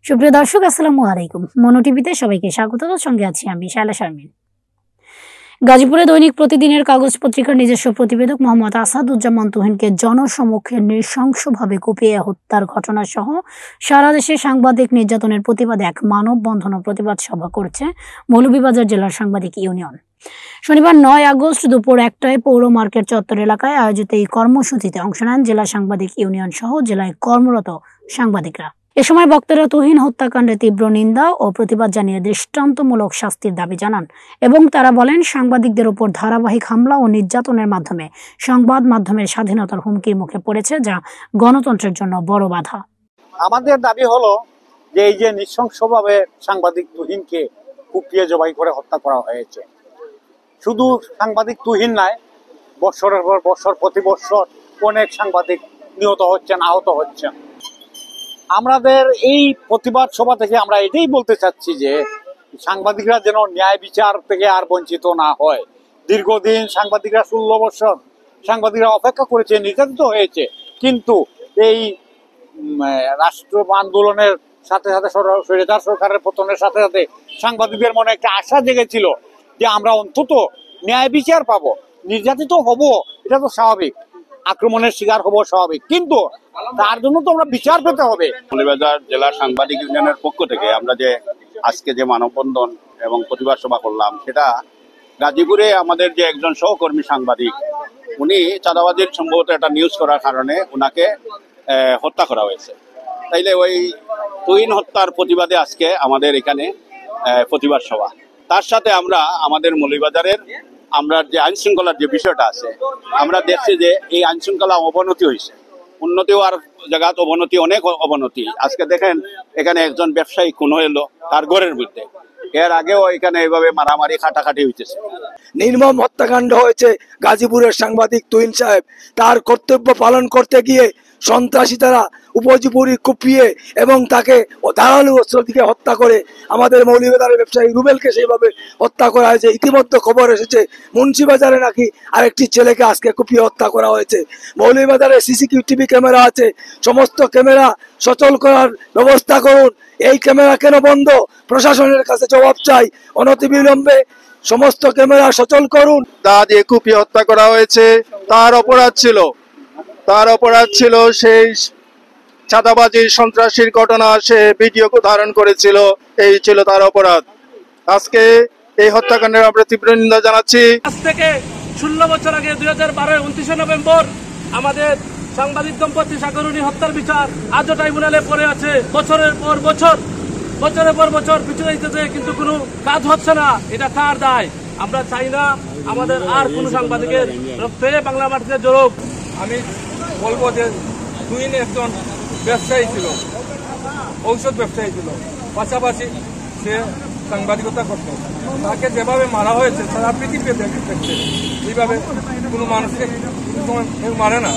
সুপ্রিয় দর্শক, আসসালামু আলাইকুম। মনো টিভিতে সবাইকে স্বাগত। সঙ্গে আছি আমি শায়লা শারমিন। গাজীপুরে দৈনিক প্রতিদিনের কাগজ পত্রিকার নিজস্ব প্রতিবেদক মোহাম্মদ আসাদুজ্জামান তুহিনকে জনসমক্ষে নৃশংসভাবে কুপিয়ে হত্যার ঘটনা সহ সারা দেশে সাংবাদিক নির্যাতনের প্রতিবাদে এক মানববন্ধন ও প্রতিবাদ সভা করছে মৌলভীবাজার জেলার সাংবাদিক ইউনিয়ন। শনিবার 9 আগস্ট দুপুর 1টায় পৌর মার্কেট চত্বর এলাকায় আয়োজিত এই কর্মসূচিতে অংশ নেন জেলা সাংবাদিক ইউনিয়ন সহ জেলায় কর্মরত সাংবাদিকরা। এ সময় বক্তারা তুহিন হত্যাকাণ্ডে তীব্র নিন্দা ও প্রতিবাদ জানিয়ে দৃষ্টান্তমূলক শাস্তির দাবি জানান এবং তারা বলেন, সাংবাদিকদের উপর ধারাবাহিক হামলা ও নির্যাতনের মাধ্যমে সংবাদ মাধ্যমের স্বাধীনতার হুমকির মুখে পড়েছে, যা গণতন্ত্রের জন্য বড় বাধা। আমাদের দাবি হলো যে এই যে নৃশংসভাবে সাংবাদিক তুহিনকে কুপিয়ে জবাই করে হত্যা করা হয়েছে, শুধু সাংবাদিক তুহিন নয়, বছরের পর বছর প্রতি বছর অনেক সাংবাদিক নিহত হচ্ছেন, আহত হচ্ছেন। আমাদের এই প্রতিবাদ সভা থেকে আমরা এটাই বলতে চাচ্ছি যে সাংবাদিকরা যেন ন্যায় বিচার থেকে আর বঞ্চিত না হয়। দীর্ঘদিন সাংবাদিকরা 16 বছর সাংবাদিকরা অপেক্ষা করেছে, নির্যাতিত হয়েছে, কিন্তু এই রাষ্ট্র আন্দোলনের সাথে সাথে স্বৈরাচার সরকারের পতনের সাথে সাথে সাংবাদিকদের মনে একটা আশা জেগেছিল যে আমরা অন্তত ন্যায় বিচার পাবো। নির্যাতিত হব, এটা তো স্বাভাবিক, আক্রমণের শিকার হব স্বাভাবিক, কিন্তু তার জন্য তো আমরা বিচার পেতে হবে। মৌলভীবাজার জেলা সাংবাদিক ইউনিয়নের পক্ষ থেকে আমরা যে আজকে যে মানববন্ধন এবং প্রতিবাদ সভা করলাম, সেটা গাজীপুরে আমাদের যে একজন সহকর্মী সাংবাদিক, উনি চাঁদাবাজির সম্ভবত একটা নিউজ করার কারণে উনাকে হত্যা করা হয়েছে। তাইলে ওই তুহিন হত্যার প্রতিবাদে আজকে আমাদের এখানে প্রতিবাদ সভা। তার সাথে আমরা আমাদের মৌলভীবাজারের আমরা যে আইন শৃঙ্খলার যে বিষয়টা আছে, আমরা দেখছি যে এই আইন শৃঙ্খলা অবনতি হয়েছে, উন্নতি হওয়ার জায়গাত অবনতি, অনেক অবনতি। আজকে দেখেন এখানে একজন ব্যবসায়ী খুন হইলো তার ঘরের মধ্যে, এর আগেও এখানে এইভাবে মারামারি খাটাখাটি হইতেছে। নির্মম হত্যাকাণ্ড হয়েছে গাজীপুরের সাংবাদিক তুহিন সাহেব। তার কর্তব্য পালন করতে গিয়ে সন্ত্রাসী তারা উপর্যুপরি কুপিয়ে এবং তাকে ধারালো অস্ত্র দিকে হত্যা করে আমাদের মৌলভীবাজারের ব্যবসায়ী রুবেলকে সেইভাবে হত্যা করা হয়েছে। ইতিমধ্যে খবর এসেছে মুন্সিবাজারে নাকি আরেকটি ছেলেকে আজকে কুপিয়ে হত্যা করা হয়েছে। মৌলভীবাজারে সিসিটিভি ক্যামেরা আছে, সমস্ত ক্যামেরা সচল করার ব্যবস্থা করুন। এই ক্যামেরা কেন বন্ধ? প্রশাসনের কাছে জবাব চাই। অনতিবিলম্বে সমস্ত ক্যামেরা সচল করুন। দা দিয়ে কুপিয়ে হত্যা করা হয়েছে। তার অপরাধ ছিল সেই চাঁদাবাজির সন্ত্রাসীর ঘটনা, সে ভিডিও ধারণ করেছিল, এই ছিল তার অপরাধ। আজকে এই হত্যাকাণ্ডের আমরা তীব্র নিন্দা জানাচ্ছি। আজ থেকে 16 বছর আগে 2012 29 নভেম্বর আমাদের সাংবাদিক দম্পতি সাগরুনি হত্যার বিচার আজও ট্রাইব্যুনালে পড়ে আছে। বছরের পর বছর পিছু দিতেছে, কিন্তু কোনো কাজ হচ্ছে না। এটা কার দায়? আমরা চাই না আমাদের আর কোন সাংবাদিকের রক্তে বাংলা মাটিতে জড়ুক। আমি বলবো যে তুহিন একজন ব্যবসায়ী ছিল, ঔষধ ব্যবসায়ী ছিল, পাশাপাশি সে সাংবাদিকতা করত। তাকে যেভাবে মারা হয়েছে সারা পৃথিবীতে দেখছে, এইভাবে কোনো মানুষকে মারে না।